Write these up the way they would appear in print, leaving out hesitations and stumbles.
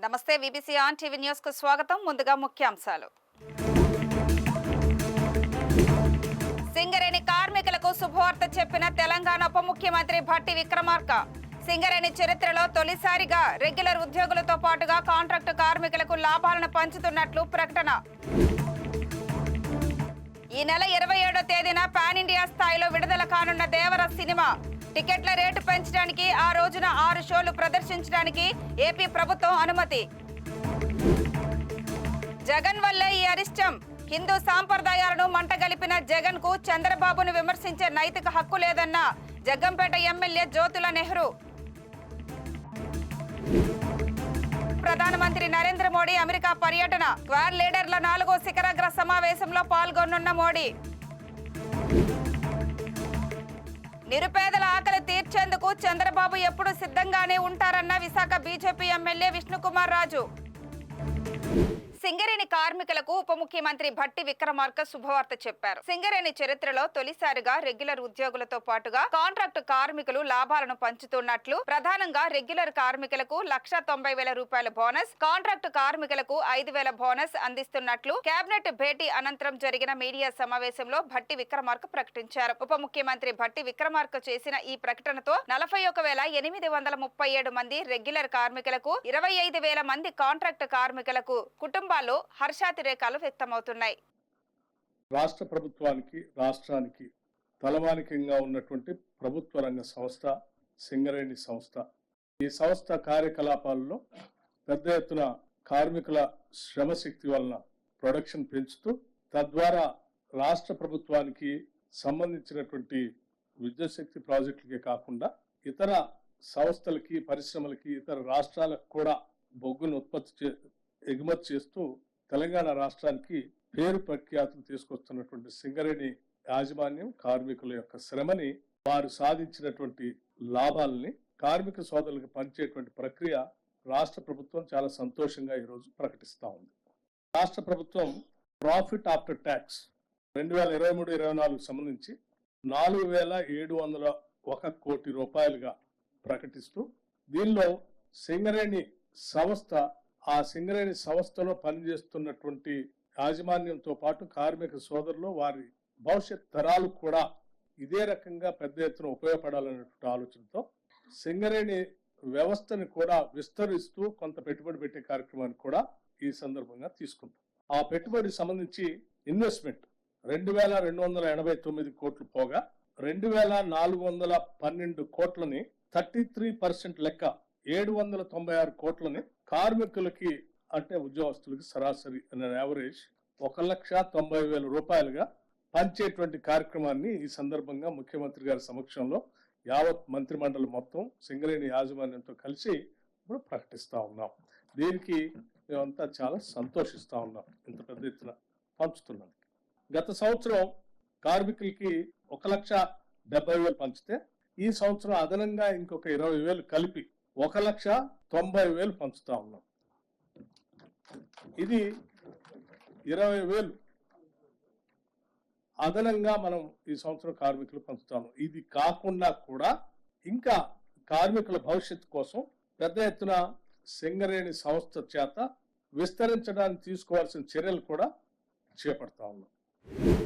నమస్తే VBC on TV news కు స్వాగతం. ముందుగా ముఖ్యాంశాలు. సింగరేణి కార్మికులకు శుభవార్త చెప్పిన తెలంగాణ ఉప ముఖ్యమంత్రి భట్టి విక్రమార్క. సింగరేణి చరిత్రలో తొలిసారిగా రెగ్యులర్ ఉద్యోగులతో పాటుగా కాంట్రాక్టు కార్మికులకు లాభాలను పంచుతున్నట్లు ప్రకటన. ఈ నెల 27వ తేదీన పాన్ ఇండియా స్థాయిలో విడుదల కానున్న దేవర సినిమా. టికెట్ల రేటు పెంచడానికి ఆ రోజున 6 షోలు ప్రదర్శించడానికి ఏపీ ప్రభుత్వం అనుమతి. జగన్ వల్లే ఈ అరిష్టం. హిందూ సాంప్రదాయాలను మంటగలిపిన జగన్ కు చంద్రబాబును విమర్శించే నైతిక హక్కు లేదన్న జగ్గంపేట ఎమ్మెల్యే జ్యోతుల నెహ్రూ. ప్రధానమంత్రి నరేంద్ర మోడీ అమెరికా పర్యటన. క్వాడ్ లీడర్ల 4వ శిఖరాగ్ర సమావేశంలో పాల్గొనున్న మోడీ. నిరుపేదల ఆకలి తీర్చేందుకు చంద్రబాబు ఎప్పుడు సిద్ధంగానే ఉంటారన్న విశాఖ బీజేపీ ఎమ్మెల్యే విష్ణుకుమార్ రాజు. సింగరేణి కార్మికులకు ఉప ముఖ్యమంత్రి భట్టి విక్రమార్క శుభవార్త చెప్పారు. సింగరేణి చరిత్రలో తొలిసారిగా రెగ్యులర్ ఉద్యోగులతో పాటుగా కాంట్రాక్టు కార్మికులు లాభాలను పంచుతున్నట్లు, ప్రధానంగా రెగ్యులర్ కార్మికులకు 1,90,000 రూపాయల బోనస్, కాంట్రాక్టు కార్మికులకు 5,000 బోనస్ అందిస్తున్నట్లు కేబినెట్ భేటీ అనంతరం జరిగిన మీడియా సమావేశంలో భట్టి విక్రమార్క ప్రకటించారు. ఉప ముఖ్యమంత్రి భట్టి విక్రమార్క చేసిన ఈ ప్రకటనతో 41,837 మంది రెగ్యులర్ కార్మికులకు, 25,000 మంది కాంట్రాక్టు కార్మికులకు కుటుంబాల్లో హర్షాతిరేకాలు వ్యక్తమవుతున్నాయి. రాష్ట్ర ప్రభుత్వానికి, రాష్ట్రానికి తలమానికంగా ఉన్నటువంటి ప్రభుత్వ రంగ సంస్థ సింగరేణి సంస్థ. ఈ సంస్థ కార్యకలాపాల్లో పెద్ద ఎత్తున కార్మికుల శ్రమశక్తి వలన ప్రొడక్షన్ పెంచుతూ, తద్వారా రాష్ట్ర ప్రభుత్వానికి సంబంధించినటువంటి విద్యుత్ శక్తి ప్రాజెక్టులకే కాకుండా ఇతర సంస్థలకి, పరిశ్రమలకి, ఇతర రాష్ట్రాలకు కూడా బొగ్గును ఎగుమతి చేస్తూ తెలంగాణ రాష్ట్రానికి పేరు ప్రఖ్యాతులు తీసుకొస్తున్నటువంటి సింగరేణి యాజమాన్యం కార్మికుల యొక్క శ్రమని, వారు సాధించినటువంటి లాభాలని కార్మిక సోదరులకు పంచేటువంటి ప్రక్రియ రాష్ట్ర ప్రభుత్వం చాలా సంతోషంగా ఈరోజు ప్రకటిస్తా ఉంది. రాష్ట్ర ప్రభుత్వం ప్రాఫిట్ ఆఫ్టర్ ట్యాక్స్ 2023-24 సంబంధించి 4,701 కోటి రూపాయలుగా ప్రకటిస్తూ, దీనిలో సింగరేణి సంస్థ, ఆ సింగరేణి సంస్థలో పనిచేస్తున్నటువంటి యాజమాన్యంతో పాటు కార్మిక సోదరులు, వారి భవిష్యత్ తరాలు కూడా ఇదే రకంగా పెద్ద ఎత్తున ఉపయోగపడాలనేటువంటి ఆలోచనతో సింగరేణి వ్యవస్థని కూడా విస్తరిస్తూ కొంత పెట్టుబడి పెట్టే కార్యక్రమాన్ని కూడా ఈ సందర్భంగా తీసుకుంటాం. ఆ పెట్టుబడి సంబంధించి ఇన్వెస్ట్మెంట్ 2,289 కోట్లు పోగా 2,412 కోట్లని 33% లెక్క 796 కోట్లని కార్మికులకి, అంటే ఉద్యోగస్తులకి సరాసరి యావరేజ్ 1,90,000 రూపాయలుగా పంచేటువంటి కార్యక్రమాన్ని ఈ సందర్భంగా ముఖ్యమంత్రి గారి సమక్షంలో యావత్ మంత్రిమండలి మొత్తం సింగరేణి యాజమాన్యంతో కలిసి ఇప్పుడు ప్రకటిస్తా ఉన్నాం. దీనికి మేమంతా చాలా సంతోషిస్తా ఉన్నాం, ఇంత పెద్ద ఎత్తున పంచుతున్నాం. గత సంవత్సరం కార్మికులకి 1,70,000 పంచితే ఈ సంవత్సరం అదనంగా ఇంకొక 20,000 కలిపి 1,90,000 పంచుతా ఉన్నాం. ఇది 20,000 అదనంగా మనం ఈ సంవత్సరం కార్మికులు పంచుతాము. ఇది కాకుండా కూడా ఇంకా కార్మికుల భవిష్యత్తు కోసం పెద్ద ఎత్తున సింగరేణి సంస్థ చేత విస్తరించడానికి తీసుకోవాల్సిన చర్యలు కూడా చేపడతా ఉన్నాం.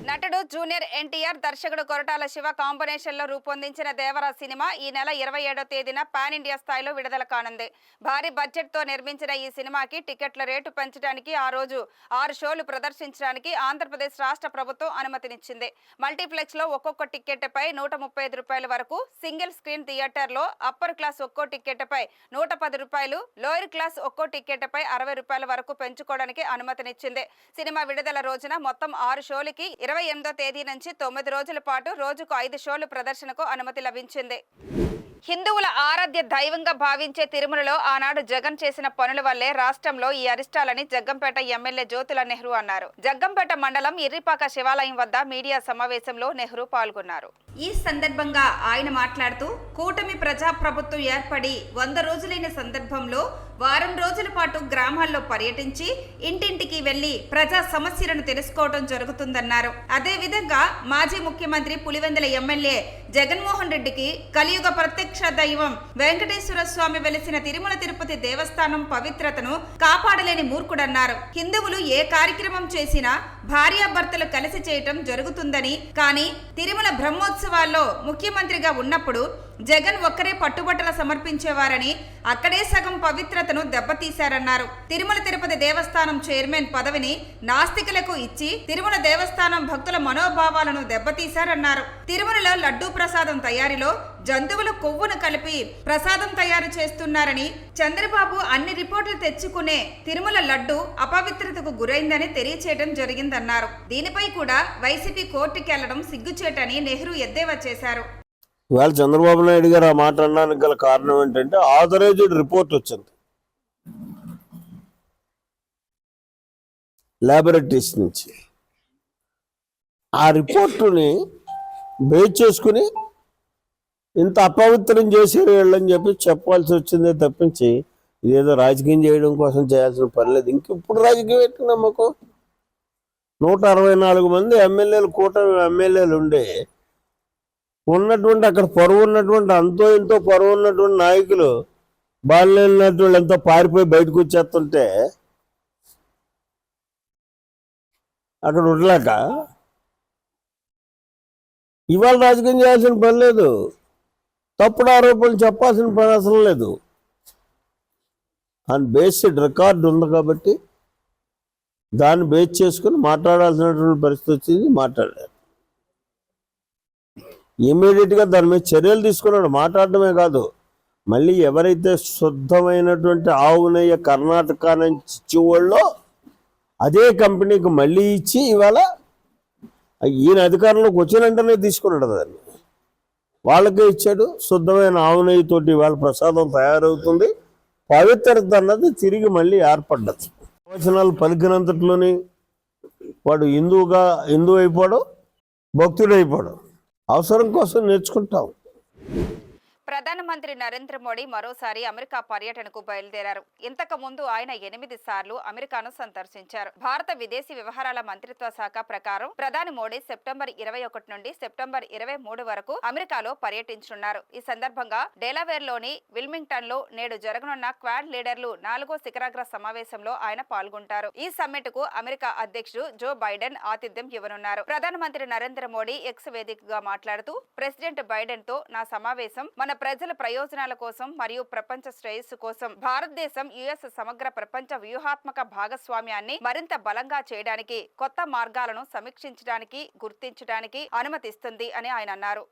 నటుడు జూనియర్ ఎన్టీఆర్, దర్శకుడు కొరటాల శివ కాంబినేషన్ లో రూపొందించిన దేవర సినిమా ఈ నెల 27వ తేదీన పాన్ ఇండియా స్థాయిలో విడుదల కానుంది. భారీ బడ్జెట్ తో నిర్మించిన ఈ సినిమాకి టికెట్ల రేటు పెంచడానికి, ఆ రోజు 6 షోలు ప్రదర్శించడానికి ఆంధ్రప్రదేశ్ రాష్ట్ర ప్రభుత్వం అనుమతినిచ్చింది. మల్టీప్లెక్స్ లో ఒక్కొక్క టికెట్ పై 135 రూపాయల వరకు, సింగిల్ స్క్రీన్ థియేటర్ లో అప్పర్ క్లాస్ ఒక్కో టికెట్ పై 110 రూపాయలు, లోయర్ క్లాస్ ఒక్కో టికెట్ పై 60 రూపాయల వరకు పెంచుకోవడానికి అనుమతినిచ్చింది. సినిమా విడుదల రోజున మొత్తం 6 షోలకి 28వ తేదీ నుంచి 9 రోజుల పాటు రోజుకు 5 షోలు ప్రదర్శనకు అనుమతి లభించింది. హిందువుల ఆరాధ్య దైవంగా భావించే తిరుమలలో ఆనాడు జగన్ చేసిన పనుల వల్లే రాష్ట్రంలో ఈ అరిష్టాలని జగ్గంపేట ఎమ్మెల్యే జ్యోతుల నెహ్రూ అన్నారు. జగ్గంపేట మండలం ఇర్రిపాక శివాలయం వద్ద మీడియా సమావేశంలో నెహ్రూ పాల్గొన్నారు. ఈ సందర్భంగా ఆయన మాట్లాడుతూ, కూటమి ప్రజాప్రభుత్వం ఏర్పడి 100 రోజులైన సందర్భంలో వారం రోజుల పాటు గ్రామాల్లో పర్యటించి ఇంటింటికి వెళ్లి ప్రజా సమస్యలను తెలుసుకోవడం జరుగుతుందన్నారు. అదేవిధంగా మాజీ ముఖ్యమంత్రి పులివెందుల ఎమ్మెల్యే జగన్మోహన్ రెడ్డికి కలియుగ ప్రత్యక్ష ప్రత్యక్ష దైవం వెంకటేశ్వర స్వామి వెలిసిన తిరుమల తిరుపతి దేవస్థానం పవిత్రతను కాపాడలేని మూర్ఖుడన్నారు. హిందువులు ఏ కార్యక్రమం చేసినా భార్యాభర్తలు కలిసి చేయటం జరుగుతుందని, కానీ తిరుమల బ్రహ్మోత్సవాల్లో ముఖ్యమంత్రిగా ఉన్నప్పుడు జగన్ ఒక్కరే పట్టుబట్టలు సమర్పించేవారని, అక్కడే సగం పవిత్రతను దెబ్బతీశారన్నారు. తిరుమల తిరుపతి దేవస్థానం చైర్మన్ పదవిని నాస్తికులకు ఇచ్చి తిరుమల దేవస్థానం భక్తుల మనోభావాలను దెబ్బతీశారన్నారు. తిరుమలలో లడ్డూ ప్రసాదం తయారీలో జంతువుల కొవ్వును కలిపి ప్రసాదం తయారు చేస్తున్నారని, చంద్రబాబు అన్ని రిపోర్టులు తెచ్చుకునే తిరుమల లడ్డు అపవిత్రతకు గురైందని తెలియచేయడం జరిగిందన్నారు. దీనిపై కూడా వైసీపీ కోర్టుకి వెళ్లడం సిగ్గుచేటని నెహ్రూ ఎద్దేవా చేశారు. ఇవాళ చంద్రబాబు నాయుడు గారు ఆ మాట అనడానికి గల కారణం ఏంటంటే ఆథరైజ్డ్ రిపోర్ట్ వచ్చింది ల్యాబొరేటరీస్ నుంచి. ఆ రిపోర్టుని బేస్ చేసుకుని ఇంత అపవిత్రం చేసేది వీళ్ళని చెప్పి చెప్పాల్సి వచ్చిందే తప్పించి ఇదేదో రాజకీయం చేయడం కోసం చేయాల్సిన పని లేదు. ఇంకెప్పుడు రాజకీయం ఎట్లా నమ్మకం? 164 మంది ఎమ్మెల్యేలు, కూటమి ఎమ్మెల్యేలు ఉండే ఉన్నటువంటి అక్కడ పరువు ఉన్నటువంటి అంతో ఎంతో పరువు ఉన్నటువంటి నాయకులు బాలినటువంటి వాళ్ళు ఎంతో పారిపోయి బయటకు వచ్చేస్తుంటే అక్కడ ఉండలేక ఇవాళ రాజకీయం చేయాల్సిన పని లేదు. తప్పుడు ఆరోపణలు చెప్పాల్సిన పని అసలు లేదు. అని బేస్డ్ రికార్డు ఉంది కాబట్టి దాన్ని బేస్ చేసుకుని మాట్లాడాల్సినటువంటి పరిస్థితి వచ్చింది. మాట్లాడారు. ఇమీడియట్గా దాని మీద చర్యలు తీసుకున్నాడు. మాట్లాడటమే కాదు, మళ్ళీ ఎవరైతే శుద్ధమైనటువంటి ఆవు నెయ్యి కర్ణాటక నుంచి ఇచ్చేవాళ్ళో అదే కంపెనీకి మళ్ళీ ఇచ్చి ఇవాళ ఈయన అధికారంలోకి వచ్చిన వెంటనే తీసుకున్నాడు. దాన్ని వాళ్ళకే ఇచ్చాడు. శుద్ధమైన ఆవు నెయ్యితోటి ఇవాళ ప్రసాదం తయారవుతుంది. పవిత్రత అన్నది తిరిగి మళ్ళీ ఏర్పడ్డది. ప్రవచనాలు పలికినంతట్లోని వాడు హిందూ అయిపోవడం, భక్తుడు అయిపోవడం. అవసరం కోసం నేర్చుకుంటాం. ప్రధానమంత్రి నరేంద్ర మోడీ మరోసారి అమెరికా పర్యటనకు బయలుదేరారు. ఇంతకు ముందు ఆయన 8 సార్లు అమెరికాను సందర్శించారు. భారత విదేశీ వ్యవహారాల మంత్రిత్వ శాఖ ప్రకారం ప్రధాని మోడీ సెప్టెంబర్ 21 నుండి సెప్టెంబర్ 23 వరకు అమెరికాలో పర్యటించనున్నారు. ఈ సందర్భంగా డెలావేర్లోని విల్మింగ్టన్ లో నేడు జరగనున్న క్వాడ్ లీడర్లు 4వ శిఖరాగ్ర సమావేశంలో ఆయన పాల్గొంటారు. ఈ సమ్మిట్ కు అమెరికా అధ్యక్షుడు జో బైడెన్ ఆతిథ్యం ఇవ్వనున్నారు. ప్రధానమంత్రి నరేంద్ర మోడీ ఎక్స్ వేదికగా మాట్లాడుతూ, ప్రెసిడెంట్ బైడెన్ తో నా సమావేశం మన ప్రజల ప్రయోజనాల కోసం మరియు ప్రపంచ శ్రేయస్సు కోసం భారతదేశం యుఎస్ సమగ్ర ప్రపంచ వ్యూహాత్మక భాగస్వామ్యాన్ని మరింత బలంగా చేయడానికి, కొత్త మార్గాలను సమీక్షించడానికి, గుర్తించడానికి అనుమతిస్తుంది అని ఆయన అన్నారు.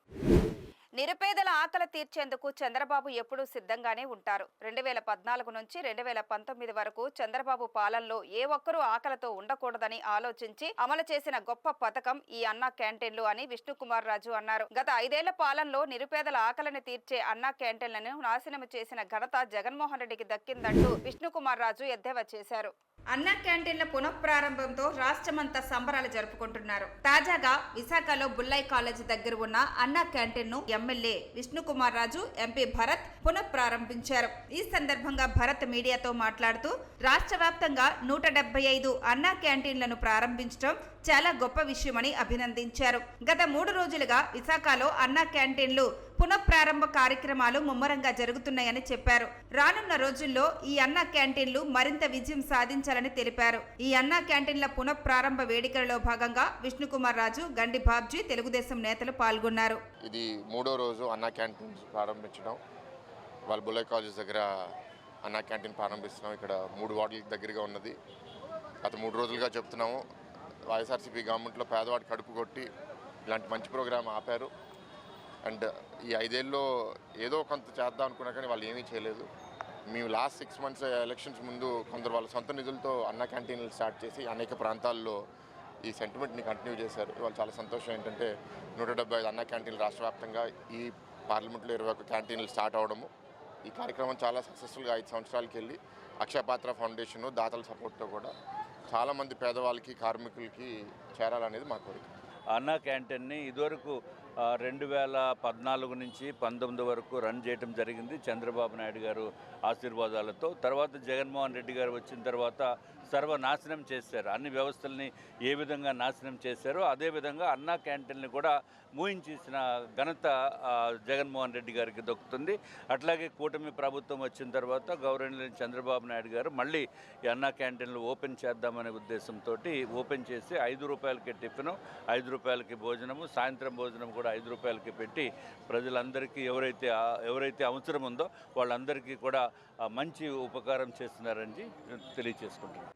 నిరుపేదల ఆకలి తీర్చేందుకు చంద్రబాబు ఎప్పుడూ సిద్ధంగానే ఉంటారు. 2014 నుంచి 2019 వరకు చంద్రబాబు పాలనలో ఏ ఒక్కరూ ఆకలితో ఉండకూడదని ఆలోచించి అమలు చేసిన గొప్ప పథకం ఈ అన్నా క్యాంటీన్లు అని విష్ణుకుమార్ రాజు అన్నారు. గత 5 ఏళ్ల పాలనలో నిరుపేదల ఆకలిని తీర్చే అన్నా క్యాంటీన్లను నాశనం చేసిన ఘనత జగన్మోహన్ రెడ్డికి దక్కిందంటూ విష్ణుకుమార్ రాజు ఎద్దేవా చేశారు. అన్నా క్యాంటీన్ల పునఃప్రారంభంతో రాష్ట్రమంతా సంబరాలు జరుపుకుంటున్నారు. తాజాగా విశాఖలో బుల్లై కాలేజీ దగ్గర ఉన్న అన్నా క్యాంటీన్ ను ఎమ్మెల్యే విష్ణుకుమార్ రాజు, ఎంపీ భరత్ పునఃప్రారంభించారు. ఈ సందర్భంగా భరత్ మీడియాతో మాట్లాడుతూ, రాష్ట్ర వ్యాప్తంగా 175 అన్నా క్యాంటీన్లను ప్రారంభించడం చాలా గొప్ప విషయమని అభినందించారు. గత 3 రోజులుగా విశాఖలో అన్నా క్యాంటీన్లు పునఃప్రారంభ కార్యక్రమాలు ముమ్మరంగా జరుగుతున్నాయని చెప్పారు. రానున్న రోజుల్లో ఈ అన్నా క్యాంటీన్లు మరింత విజయం సాధించాలని తెలిపారు. ఈ అన్నా క్యాంటీన్ల పునఃప్రారంభ వేడుకలలో భాగంగా విష్ణుకుమార్ రాజు, గండి బాబ్జీ, తెలుగుదేశం నేతలు పాల్గొన్నారు. ఇది 3వ రోజు అన్నా క్యాంటీన్ ప్రారంభించడం. వాళ్ళ బుల్లై కాలేజ్ దగ్గర అన్నా క్యాంటీన్ ప్రారంభిస్తున్నాం. ఇక్కడ 3 వార్డులకు దగ్గరగా ఉన్నది. గత 3 రోజులుగా చెప్తున్నాము, వైఎస్ఆర్సీపీ గవర్నమెంట్లో పేదవాడి కడుపు కొట్టి ఇలాంటి మంచి ప్రోగ్రాం ఆపారు. అండ్ ఈ 5 ఏళ్ళలో ఏదో కొంత చేద్దాం అనుకున్నా కానీ వాళ్ళు ఏమీ చేయలేదు. మేము లాస్ట్ 6 మంత్స్ ఎలక్షన్స్ ముందు కొందరు వాళ్ళ సొంత నిధులతో అన్నా క్యాంటీన్లు స్టార్ట్ చేసి అనేక ప్రాంతాల్లో ఈ సెంటిమెంట్ని కంటిన్యూ చేశారు. ఇవాళ చాలా సంతోషం ఏంటంటే 175 అన్నా క్యాంటీన్లు రాష్ట్ర వ్యాప్తంగా, ఈ పార్లమెంట్లో 21 క్యాంటీన్లు స్టార్ట్ అవడము. ఈ కార్యక్రమం చాలా సక్సెస్ఫుల్గా 5 సంవత్సరాలకి వెళ్ళి అక్షయపాత్ర ఫౌండేషన్ దాతల సపోర్ట్తో కూడా చాలామంది పేదవాళ్ళకి, కార్మికులకి చేరాలనేది మా కోరిక. అన్నా క్యాంటీన్ని ఇదివరకు 2014 నుంచి 19 వరకు రన్ చేయడం జరిగింది చంద్రబాబు నాయుడు గారు ఆశీర్వాదాలతో. తర్వాత జగన్మోహన్ రెడ్డి గారు వచ్చిన తర్వాత సర్వనాశనం చేశారు. అన్ని వ్యవస్థల్ని ఏ విధంగా నాశనం చేశారో అదేవిధంగా అన్నా క్యాంటీన్ని కూడా మూయించేసిన ఘనత జగన్మోహన్ రెడ్డి గారికి దక్కుతుంది. అట్లాగే కూటమి ప్రభుత్వం వచ్చిన తర్వాత గౌరవనీయులు చంద్రబాబు నాయుడు గారు మళ్ళీ ఈ అన్నా క్యాంటీన్లు ఓపెన్ చేద్దామనే ఉద్దేశంతో ఓపెన్ చేసి 5 రూపాయలకి టిఫిను, 5 రూపాయలకి భోజనము, సాయంత్రం భోజనం కూడా 5 రూపాయలకి పెట్టి ప్రజలందరికీ ఎవరైతే అవసరం ఉందో వాళ్ళందరికీ కూడా మంచి ఉపకారం చేస్తున్నారని తెలియజేసుకుంటున్నాను.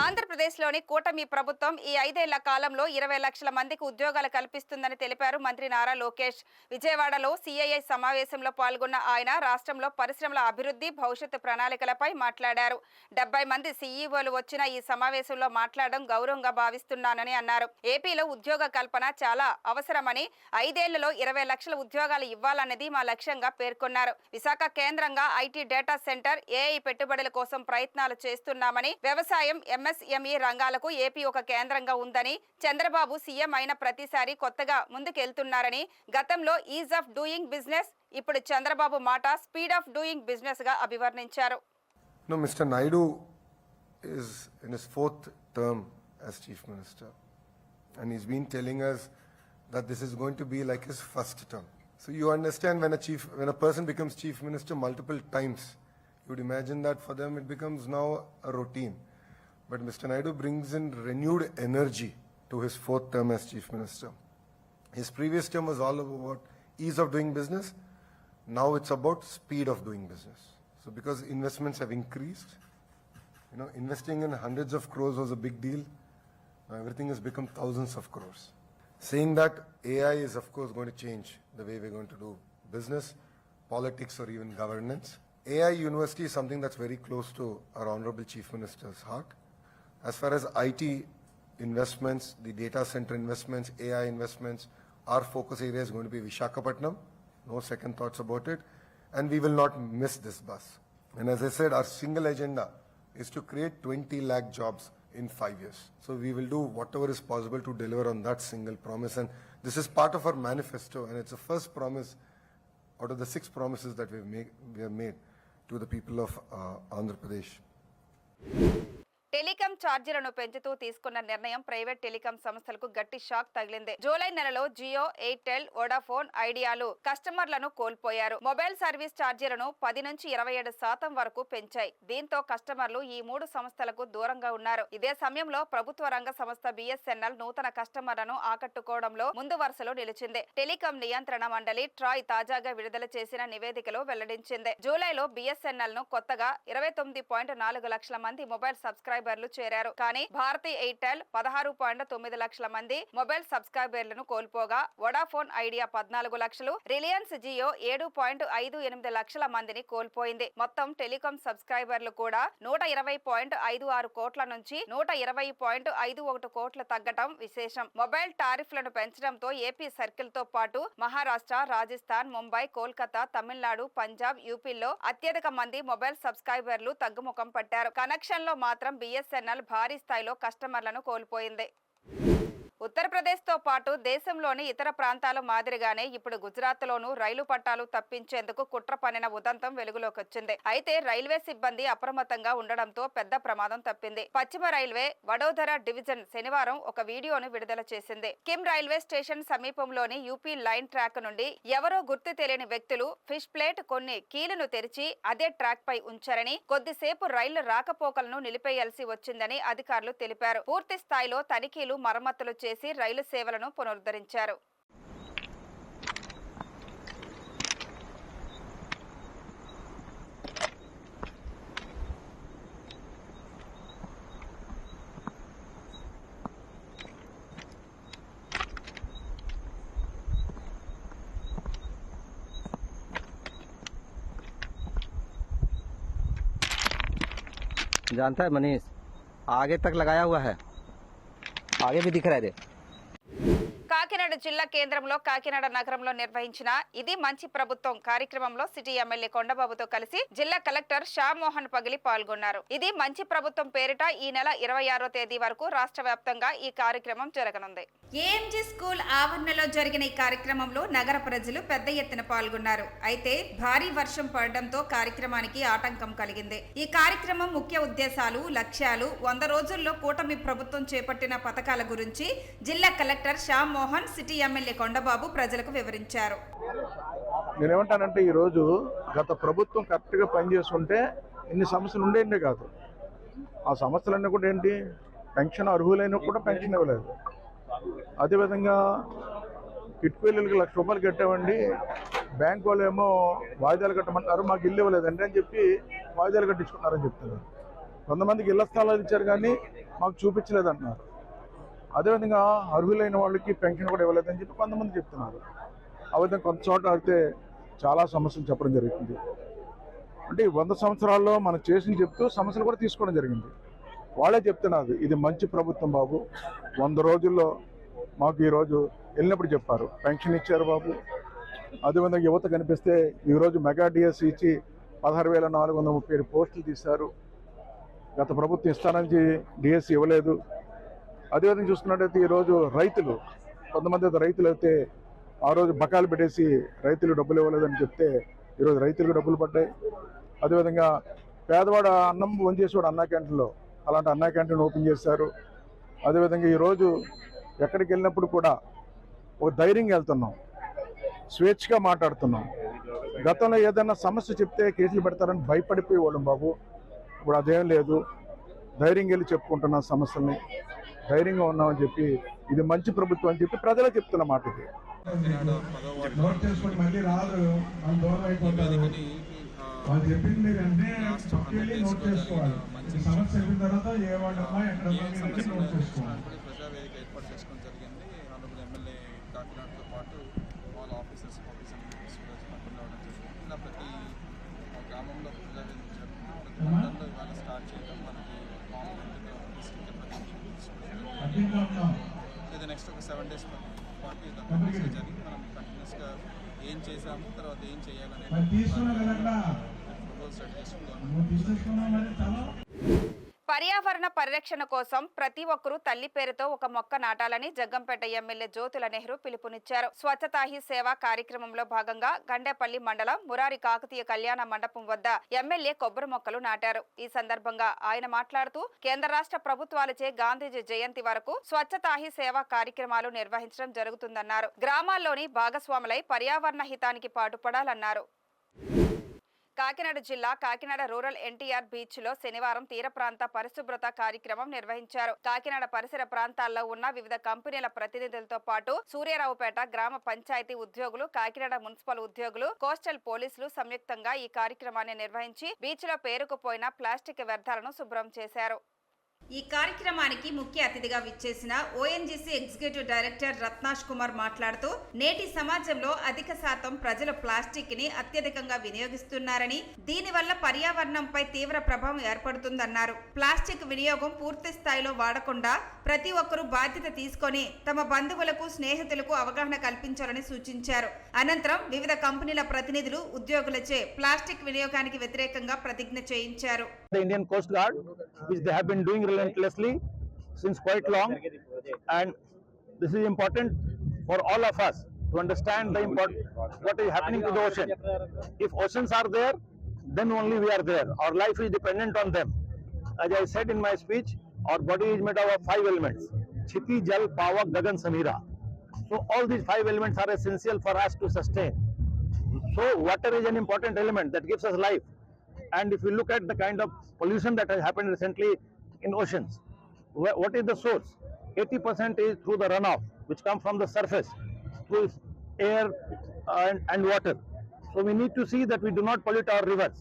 ఆంధ్రప్రదేశ్లోని కూటమి ప్రభుత్వం ఈ 5 ఏళ్ల కాలంలో 20 లక్షల మందికి ఉద్యోగాలు కల్పిస్తుందని తెలిపారు మంత్రి నారా లోకేష్. విజయవాడలో సిఐఐ సమావేశంలో పాల్గొన్న ఆయన రాష్ట్రంలో పరిశ్రమల అభివృద్ధి, భవిష్యత్తు ప్రణాళికలపై మాట్లాడారు. 70 మంది సీఈఓలు వచ్చిన ఈ సమావేశంలో మాట్లాడడం గౌరవంగా భావిస్తున్నానని అన్నారు. ఏపీలో ఉద్యోగ కల్పన చాలా అవసరమని 5 ఏళ్లలో 20 లక్షల ఉద్యోగాలు ఇవ్వాలన్నది మా లక్ష్యంగా పేర్కొన్నారు. విశాఖ కేంద్రంగా ఐటీ డేటా సెంటర్, ఏఐ పెట్టుబడుల కోసం ప్రయత్నాలు చేస్తున్నామని, వ్యవసాయం, ఎంఎస్ఎంఈ రంగాలకు ఏపీ ఒక కేంద్రంగా ఉందని, చంద్రబాబు సీఎం అయిన ప్రతిసారి కొత్తగా ముందుకెళ్తున్నారని, గతంలో ఈజ్ ఆఫ్ డూయింగ్ బిజినెస్, ఇప్పుడు చంద్రబాబు మాట స్పీడ్ ఆఫ్ డూయింగ్ బిజినెస్ గా అభివర్ణించారు. No, Mr. Naidu is in his 4th term as Chief Minister, and he's been telling us that this is going to be like his first term. So you understand when a person becomes Chief Minister multiple times, you would imagine that for them it becomes now a routine. But Mr. Naidu brings in renewed energy to his 4th term as Chief Minister. His previous term was all about ease of doing business. Now it's about speed of doing business. So because investments have increased, investing in hundreds of crores was a big deal. Now everything has become thousands of crores. Saying that AI is of course going to change the way we're going to do business, politics or even governance. AI University is something that's very close to our Honorable Chief Minister's heart. As far as IT investments, the data center investments, AI investments, our focus area is going to be Visakhapatnam. No second thoughts about it. And we will not miss this bus. And as I said, our single agenda is to create 20 lakh jobs in 5 years. So we will do whatever is possible to deliver on that single promise. And this is part of our manifesto, and it's the first promise out of the 6 promises that we have made to the people of Andhra Pradesh. Telecom ఛార్జీలను పెంచుతూ తీసుకున్న నిర్ణయం private telecom సంస్థలకు గట్టి shock తగిలింది. July నెలలో Jio, Airtel, Vodafone ఐడియాలు కస్టమర్లను కోల్పోయారు. మొబైల్ సర్వీస్ ఛార్జీలను 10 నుంచి 27% వరకు పెంచాయి. దీంతో కస్టమర్లు ఈ 3 సంస్థలకు దూరంగా ఉన్నారు. ఇదే సమయంలో ప్రభుత్వ రంగ సంస్థ బిఎస్ఎన్ఎల్ నూతన కస్టమర్లను ఆకట్టుకోవడంలో ముందు వరుసలో నిలిచింది. టెలికాం నియంత్రణ మండలి ట్రాయ్ తాజాగా విడుదల చేసిన నివేదికలో వెల్లడించింది. జూలైలో బిఎస్ఎన్ఎల్ ను కొత్తగా 29.4 లక్షల మంది మొబైల్ సబ్స్క్రైబర్లు చేరారు. కానీ భారతీ ఎయిర్టెల్ 16.9 లక్షల మంది మొబైల్ సబ్స్క్రైబర్లను కోల్పోగా, వోడాఫోన్ ఐడియా 14 లక్షలు, రిలయన్స్ జియో 7.58 లక్షల మందిని కోల్పోయింది. మొత్తం టెలికాం సబ్స్క్రైబర్లు కూడా 120.56 కోట్ల నుంచి 120.51 కోట్లు తగ్గటం విశేషం. మొబైల్ టారిఫ్లను పెంచడంతో ఏపీ సర్కిల్ తో పాటు మహారాష్ట్ర, రాజస్థాన్, ముంబై, కోల్కతా, తమిళనాడు, పంజాబ్, యూపీల్లో అత్యధిక మంది మొబైల్ సబ్స్క్రైబర్లు తగ్గుముఖం పట్టారు. కనెక్షన్ లో మాత్రం బిఎస్ఎన్ఎల్ భారీ స్థాయిలో కస్టమర్లను కోల్పోయింది. ఉత్తరప్రదేశ్తో పాటు దేశంలోని ఇతర ప్రాంతాల మాదిరిగానే ఇప్పుడు గుజరాత్లోనూ రైలు పట్టాలు తప్పించేందుకు కుట్ర పన్నిన ఉదంతం వెలుగులోకి వచ్చింది. అయితే రైల్వే సిబ్బంది అప్రమత్తంగా ఉండడంతో పెద్ద ప్రమాదం తప్పింది. పశ్చిమ రైల్వే వడోదర డివిజన్ శనివారం ఒక వీడియోను విడుదల చేసింది. కిమ్ రైల్వే స్టేషన్ సమీపంలోని యూపీ లైన్ ట్రాక్ నుండి ఎవరో గుర్తు తెలియని వ్యక్తులు ఫిష్ ప్లేట్ కొన్ని కీలును తెరిచి అదే ట్రాక్ పై ఉంచారని, కొద్దిసేపు రైలు రాకపోకలను నిలిపేయాల్సి వచ్చిందని అధికారులు తెలిపారు. పూర్తి స్థాయిలో తనిఖీలు, మరమ్మతులు చేసి రైలు సేవలను పునరుద్ధరించారు. जानता है मनीष, आगे तक लगाया हुआ है, आगे भी दिख रहा है। కాకినాడ కాకినాడ జిల్లా కేంద్రంలో కాకినాడ నగరంలో నిర్వహించిన ఇది మంచి ప్రభుత్వం కార్యక్రమంలో సిటీ ఎమ్మెల్యే కొండబాబుతో కలిసి జిల్లా కలెక్టర్ షామోహన్ పగిలి పాల్గొన్నారు. ఇది మంచి ప్రభుత్వం పేరిట ఈ నెల 26వ తేదీ వరకు రాష్ట్ర వ్యాప్తంగా ఈ కార్యక్రమం జరగనుంది. ఏఎంజీ స్కూల్ ఆవరణలో జరిగిన ఈ కార్యక్రమంలో నగర ప్రజలు పెద్ద ఎత్తున పాల్గొన్నారు. అయితే భారీ వర్షం పడడంతో కార్యక్రమానికి ఆటంకం కలిగింది. ఈ కార్యక్రమం ముఖ్య ఉద్దేశాలు, లక్ష్యాలు, 100 రోజుల్లో కూటమి ప్రభుత్వం చేపట్టిన పథకాల గురించి జిల్లా collector Shyam Mohan, city MLA Kondababu ప్రజలకు వివరించారు. నేనేమంటానంటే ఈరోజు గత ప్రభుత్వం కరెక్ట్గా పనిచేస్తుంటే ఇన్ని సమస్యలు ఉండేండే కాదు. ఆ సమస్యలన్నీ కూడా ఏంటి, పెన్షన్ అర్హులైన కూడా పెన్షన్ ఇవ్వలేదు. అదేవిధంగా కిట్పల్లికి 1,00,000 రూపాయలు కట్టామండి, బ్యాంక్ వాళ్ళు ఏమో వాయిదాలు కట్టమంటున్నారు, మాకు ఇల్లు ఇవ్వలేదండి అని చెప్పి వాయిదాలు కట్టించుకున్నారని చెప్తున్నారు. కొంతమందికి ఇళ్ల స్థలాలు ఇచ్చారు కానీ మాకు చూపించలేదు అంటున్నారు. అదేవిధంగా అర్హులైన వాళ్ళకి పెన్షన్ కూడా ఇవ్వలేదని చెప్పి కొంతమంది చెప్తున్నారు. ఆ విధంగా కొంత చోట అయితే చాలా సమస్యలు చెప్పడం జరుగుతుంది. అంటే 100 సంవత్సరాల్లో మనం చేసింది చెప్తూ సమస్యలు కూడా తీసుకోవడం జరిగింది. వాళ్ళే చెప్తున్నారు ఇది మంచి ప్రభుత్వం బాబు, 100 రోజుల్లో మాకు ఈరోజు వెళ్ళినప్పుడు చెప్పారు పెన్షన్ ఇచ్చారు బాబు. అదేవిధంగా యువత కనిపిస్తే ఈరోజు మెగా డిఎస్సి ఇచ్చి 16,437 పోస్టులు తీశారు. గత ప్రభుత్వం ఇస్తానని డిఎస్సి ఇవ్వలేదు. అదేవిధంగా చూసుకున్నట్టయితే ఈరోజు రైతులు, కొంతమంది రైతులు అయితే ఆ రోజు బకాయిలు పెట్టేసి రైతులు డబ్బులు ఇవ్వలేదని చెప్తే ఈరోజు రైతులకు డబ్బులు పడ్డాయి. అదేవిధంగా పేదవాడు అన్నం వంచేసేవాడు అన్నా క్యాంటీన్లో, అలాంటి అన్నా క్యాంటీన్ ఓపెన్ చేశారు. అదేవిధంగా ఈరోజు ఎక్కడికి వెళ్ళినప్పుడు కూడా ఒక ధైర్యంగా వెళ్తున్నాం, స్వేచ్ఛగా మాట్లాడుతున్నాం. గతంలో ఏదైనా సమస్య చెప్తే కేసులు పెడతారని భయపడిపోయేవాళ్ళం బాబు. ఇప్పుడు అదేం లేదు, ధైర్యంగా వెళ్ళి చెప్పుకుంటున్నాం సమస్యల్ని, ధైర్యంగా ఉన్నామని చెప్పి ఇది మంచి ప్రభుత్వం అని చెప్పి ప్రజలే చెప్తున్న మాట ఇది. నోట్ చేసుకొని మళ్ళీ రాదు, వాళ్ళు దూరం అయిపోతారు. వాళ్ళు చెప్పింది మీరు అన్నీ పక్కకెళ్ళి నోట్ చేసుకోవాలి. సమస్య అయిన తర్వాత ఏ వాళ్ళమ్మా ఎక్కడమ్మా మీరు నోట్ చేసుకోవాలి. ప్రజావేదిక ఏర్పాటు చేసుకోవడం జరిగింది. ఆనరబుల్ ఎమ్మెల్యే కాకినాడతో పాటు వాళ్ళ ఆఫీసర్స్ రావడం జరిగింది. ఇలా ప్రతి గ్రామంలో ప్రజావేదిక జరుగుతుంది. ప్రతి మండలంలో ఇవాళ స్టార్ట్ చేయడం మనకి ఇది నెక్స్ట్ ఒక 7 days పాటు ఇదంతా జరిగి మనం కంటిన్యూస్గా ఏం చేసాము, తర్వాత ఏం చేయాలనే ప్రపోజల్ సెట్ చేసుకుందాం. పర్యావరణ పరిరక్షణ కోసం ప్రతి ఒక్కరూ తల్లి పేరుతో ఒక మొక్క నాటాలని జగ్గంపేట ఎమ్మెల్యే జ్యోతుల నెహ్రూ పిలుపునిచ్చారు. స్వచ్ఛతా హీ సేవ కార్యక్రమంలో భాగంగా గండేపల్లి మండలం మురారి కాకతీయ కళ్యాణ మండపం వద్ద ఎమ్మెల్యే కొబ్బరి మొక్కలు నాటారు. ఈ సందర్భంగా ఆయన మాట్లాడుతూ కేంద్ర రాష్ట్ర ప్రభుత్వాలచే గాంధీజీ జయంతి వరకు స్వచ్ఛతా హీ సేవ కార్యక్రమాలు నిర్వహించడం జరుగుతుందన్నారు. గ్రామాల్లోని భాగస్వాములై పర్యావరణ హితానికి పాటుపడాలన్నారు. కాకినాడ జిల్లా కాకినాడ రూరల్ ఎన్టీఆర్ బీచ్ లో శనివారం తీర ప్రాంత పరిశుభ్రత కార్యక్రమం నిర్వహించారు. కాకినాడ పరిసర ప్రాంతాల్లో ఉన్న వివిధ కంపెనీల ప్రతినిధులతో పాటు సూర్యారావుపేట గ్రామ పంచాయతీ ఉద్యోగులు, కాకినాడ మున్సిపల్ ఉద్యోగులు, కోస్టల్ పోలీసులు సంయుక్తంగా ఈ కార్యక్రమాన్ని నిర్వహించి బీచ్ లో పేరుకుపోయిన ప్లాస్టిక్ వ్యర్థాలను శుభ్రం చేశారు. ఈ కార్యక్రమానికి ముఖ్య అతిథిగా విచ్చేసిన ఓఎన్జీసీ ఎగ్జిక్యూటివ్ డైరెక్టర్ రత్నాష్ కుమార్ మాట్లాడుతూ నేటి సమాజంలో అధిక శాతం ప్రజలు ప్లాస్టిక్ ని అత్యధికంగా వినియోగిస్తున్నారని, దీనివల్ల పర్యావరణంపై తీవ్ర ప్రభావం ఏర్పడుతుందన్నారు. ప్లాస్టిక్ వినియోగం పూర్తి స్థాయిలో వాడకుండా ప్రతి ఒక్కరూ బాధ్యత తీసుకొని తమ బంధువులకు, స్నేహితులకు అవగాహన కల్పించాలని సూచించారు. అనంతరం వివిధ కంపెనీల ప్రతినిధులు, ఉద్యోగులచే ప్లాస్టిక్ వినియోగానికి వ్యతిరేకంగా ప్రతిజ్ఞ చేయించారు. Indian Coast Guard, which they have been doing relentlessly since quite long, and this is important for all of us to understand the what is happening to the ocean. If oceans are there, then only we are there. Our life is dependent on them. As I said in my speech, our body is made up of 5 elements: Chiti, Jal, Pavak, Gagan, Samira. So all these 5 elements are essential for us to sustain. So water is an important element that gives us life. And if you look at the kind of pollution that has happened recently in oceans, what is the source? 80% is through the runoff, which comes from the surface, through air and water. So we need to see that we do not pollute our rivers.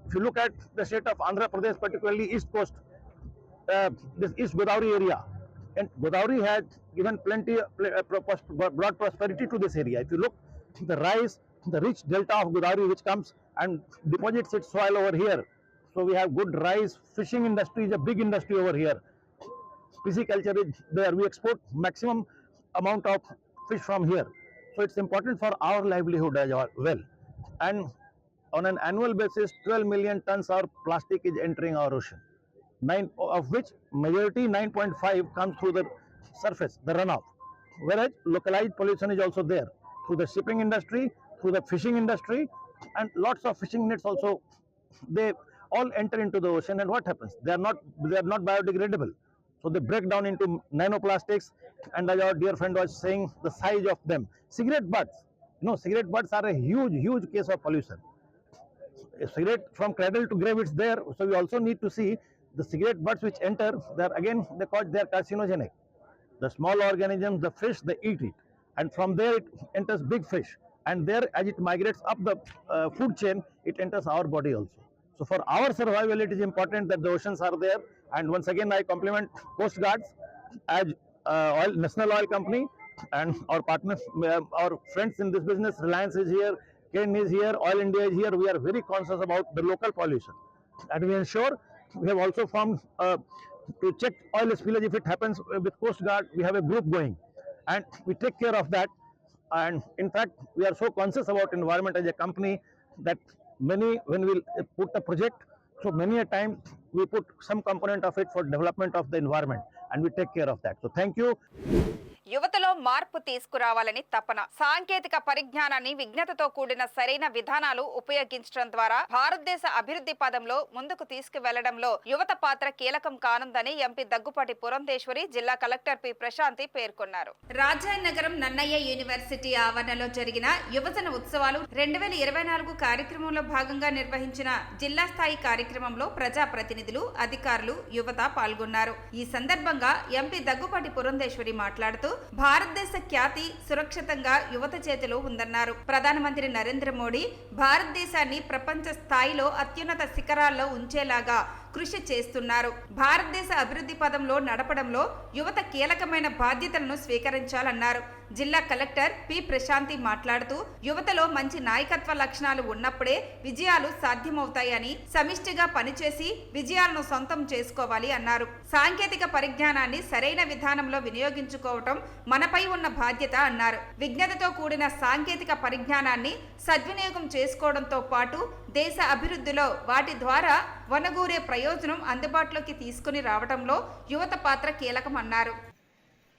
If you look at the state of Andhra Pradesh, particularly East Coast, this East Godavari area, and Godavari has given plenty, brought prosperity to this area. If you look, the rice, the rich delta of Godavari which comes and deposits its soil over here. So we have good rice. Fishing industry is a big industry over here. Pisciculture is there. We export maximum amount of fish from here. So it's important for our livelihood as well. And on an annual basis, 12 million tons of plastic is entering our ocean. 9 of which majority 9.5 comes through the surface, the runoff. Whereas localized pollution is also there through the shipping industry, through the fishing industry, and lots of fishing nets also. They all enter into the ocean, and what happens? They are not biodegradable. So they break down into nanoplastics, and as our dear friend was saying, the size of them. Cigarette butts. Cigarette butts are a huge case of pollution. A cigarette from cradle to grave, it's there. So we also need to see the cigarette butts which enter. They are carcinogenic. The small organisms, the fish, they eat it, and from there it enters big fish, and there as it migrates up the food chain, it enters our body also. So for our survival, it is important that the oceans are there. And once again, I compliment Coast Guards as National Oil Company and our partners, our friends in this business. Reliance is here, Ken is here, Oil India is here. We are very conscious about the local pollution, and we ensure. We have also formed to check oil spillage if it happens with Coast Guard. We have a group going, and we take care of that. And in fact, we are so conscious about environment as a company that when we put a project, so many a time we put some component of it for development of the environment, and we take care of that. So thank you. యువతలో మార్పు తీసుకురావాలని తపన, సాంకేతిక పరిజ్ఞానాన్ని విజ్ఞతతో కూడిన సరైన విధానాలు ఉపయోగించడం ద్వారా భారతదేశ అభివృద్ధి పదంలో ముందుకు తీసుకువెళ్లడంలో యువత పాత్ర కీలకం కానుందని ఎంపీ దగ్గుపాటి పురంధేశ్వరి జిల్లా కలెక్టర్ పి ప్రశాంతి పేర్కొన్నారు. రాజాయన్ నగరం నన్నయ్య యూనివర్సిటీ ఆవరణలో జరిగిన యువజన ఉత్సవాలు 2024 కార్యక్రమంలో భాగంగా నిర్వహించిన జిల్లా స్థాయి కార్యక్రమంలో ప్రజాప్రతినిధులు, అధికారులు, యువత పాల్గొన్నారు. ఈ సందర్భంగా ఎంపీ దగ్గుపాటి పురంధేశ్వరి మాట్లాడుతూ భారతదేశ ఖ్యాతి సురక్షితంగా యువత చేతిలో ఉందన్నారు. ప్రధానమంత్రి నరేంద్ర మోడీ భారతదేశాన్ని ప్రపంచ స్థాయిలో అత్యున్నత శిఖరాల్లో ఉంచేలాగా కృషి చేస్తున్నారు. భారతదేశ అభివృద్ధి పదంలో నడపడంలో యువత కీలకమైన బాధ్యతలను స్వీకరించాలన్నారు. జిల్లా కలెక్టర్ పి ప్రశాంతి మాట్లాడుతూ యువతలో మంచి నాయకత్వ లక్షణాలు ఉన్నప్పుడే విజయాలు సాధ్యమవుతాయని, సమిష్టిగా పనిచేసి విజయాలను సొంతం చేసుకోవాలి అన్నారు. సాంకేతిక పరిజ్ఞానాన్ని సరైన విధానంలో వినియోగించుకోవటం మనపై ఉన్న బాధ్యత అన్నారు. విజ్ఞతతో కూడిన సాంకేతిక పరిజ్ఞానాన్ని సద్వినియోగం చేసుకోవడంతో పాటు దేశ అభివృద్ధిలో వాటి ద్వారా వనగూరే ప్రయోజనం అందుబాటులోకి తీసుకుని రావడంలో యువత పాత్ర కీలకమన్నారు.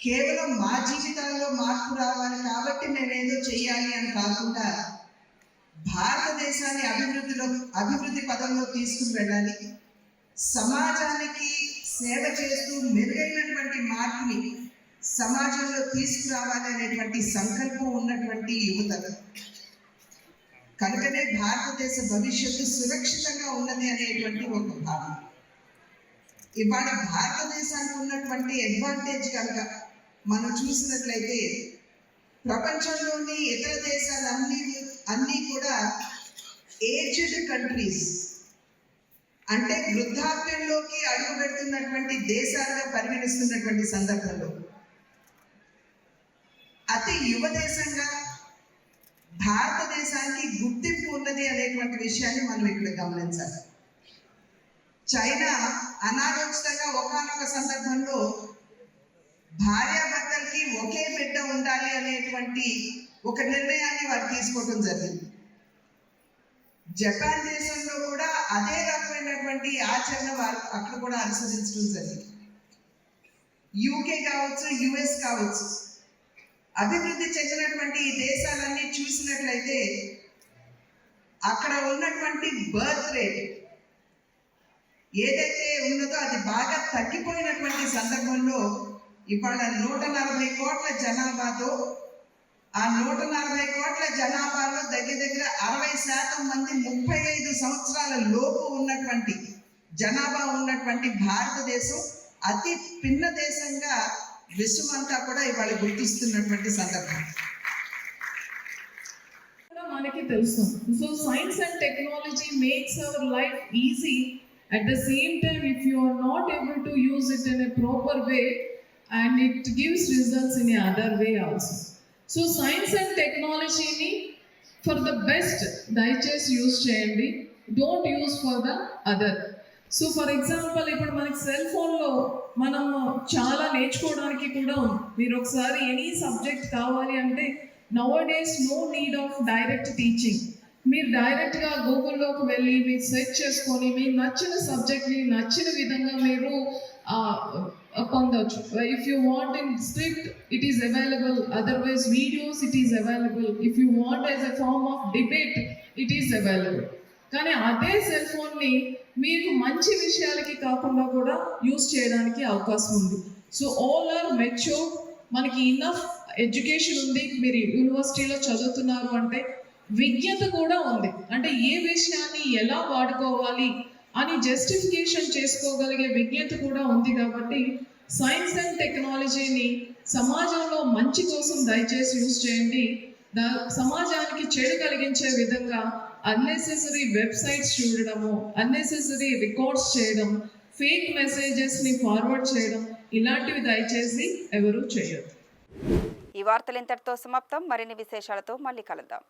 కేవలం మా జీవితాల్లో మార్పు రావాలి కాబట్టి మేమేదో చెయ్యాలి అని కాకుండా భారతదేశాన్ని అభివృద్ధి పదంలో తీసుకుని వెళ్ళాలి. సమాజానికి సేవ చేస్తూ మెరుగైనటువంటి మార్పుని సమాజంలో తీసుకురావాలి అనేటువంటి సంకల్పం ఉన్నటువంటి యువత. కనుకనే భారతదేశ భవిష్యత్తు సురక్షితంగా ఉన్నది అనేటువంటి ఒక భావన. ఇవాళ భారతదేశానికి ఉన్నటువంటి అడ్వాంటేజ్ కనుక మనం చూసినట్లయితే ప్రపంచంలోని ఇతర దేశాలన్నీ కూడా ఏజ్డ్ కంట్రీస్, అంటే వృద్ధాప్యంలోకి అడుగు పెడుతున్నటువంటి దేశాలుగా పరిగణిస్తున్నటువంటి సందర్భంలో అతి యువ దేశంగా భారతదేశానికి గుర్తింపు ఉన్నది అనేటువంటి విషయాన్ని మనం ఇక్కడ గమనించాలి. చైనా అనాలోచితంగా ఒకానొక సందర్భంలో భార్యాభర్తలకి ఒకే బిడ్డ ఉండాలి అనేటువంటి ఒక నిర్ణయాన్ని వారు తీసుకోవడం జరిగింది. జపాన్ దేశంలో కూడా అదే రకమైనటువంటి ఆచరణ వారు అక్కడ కూడా అనుసరించడం జరిగింది. యూకే కావచ్చు, యుఎస్ కావచ్చు, అభివృద్ధి చెందినటువంటి ఈ దేశాలన్నీ చూసినట్లయితే అక్కడ ఉన్నటువంటి బర్త్ రేట్ ఏదైతే ఉన్నదో అది బాగా తగ్గిపోయినటువంటి సందర్భంలో ఇవాళ 140 కోట్ల జనాభాతో ఆ 140 కోట్ల జనాభాలో దగ్గర 60% మంది 35 సంవత్సరాల లోపు ఉన్నటువంటి జనాభా ఉన్నటువంటి భారతదేశం అతి పిన్న దేశంగా విశ్వమంతా కూడా ఇవాళ గుర్తిస్తున్నటువంటి సందర్భం మనకి తెలుసు. So science and technology makes our life easy. At the same time, if you are not able to use it in a proper way, and it gives results in a other way also. So science and technology ni for the best దయచేసి use చేయండి, don't use for the other. So for example, ఇప్పుడు మనకి cell ఫోన్లో మనం చాలా నేర్చుకోవడానికి కూడా ఉంది. మీరు ఒకసారి ఎనీ సబ్జెక్ట్ కావాలి అంటే nowadays no need of direct teaching. మీరు డైరెక్ట్గా గూగుల్లోకి వెళ్ళి మీరు సెర్చ్ చేసుకొని మీకు నచ్చిన సబ్జెక్ట్ని నచ్చిన విధంగా మీరు పొందవచ్చు. If you want in script it is available, otherwise videos it is available, if you want as a form of debate it is available. కానీ అదే సెల్ ఫోన్ని మీకు మంచి విషయాలకి కాకుండా కూడా యూస్ చేయడానికి అవకాశం ఉంది. సో ఆల్ ఆర్ మెచ్యూర్, మనకి ఇన్నఫ్ ఎడ్యుకేషన్ ఉంది. మీరు యూనివర్సిటీలో చదువుతున్నారు అంటే విజ్ఞత కూడా ఉంది. అంటే ఏ విషయాన్ని ఎలా వాడుకోవాలి అని జస్టిఫికేషన్ చేసుకోగలిగే విజ్ఞత కూడా ఉంది. కాబట్టి సైన్స్ అండ్ టెక్నాలజీని సమాజంలో మంచి కోసం దయచేసి యూజ్ చేయండి. సమాజానికి చెడు కలిగించే విధంగా అన్నెసెసరీ వెబ్సైట్స్ చూడడము, అన్నెసెసరీ రికార్డ్స్ చేయడం, ఫేక్ మెసేజెస్ని ఫార్వర్డ్ చేయడం ఇలాంటివి దయచేసి ఎవరూ చేయొద్దు. ఈ వార్తలు ఇంతటితో సమాప్తం. మరిన్ని విశేషాలతో మళ్ళీ కలుద్దాం.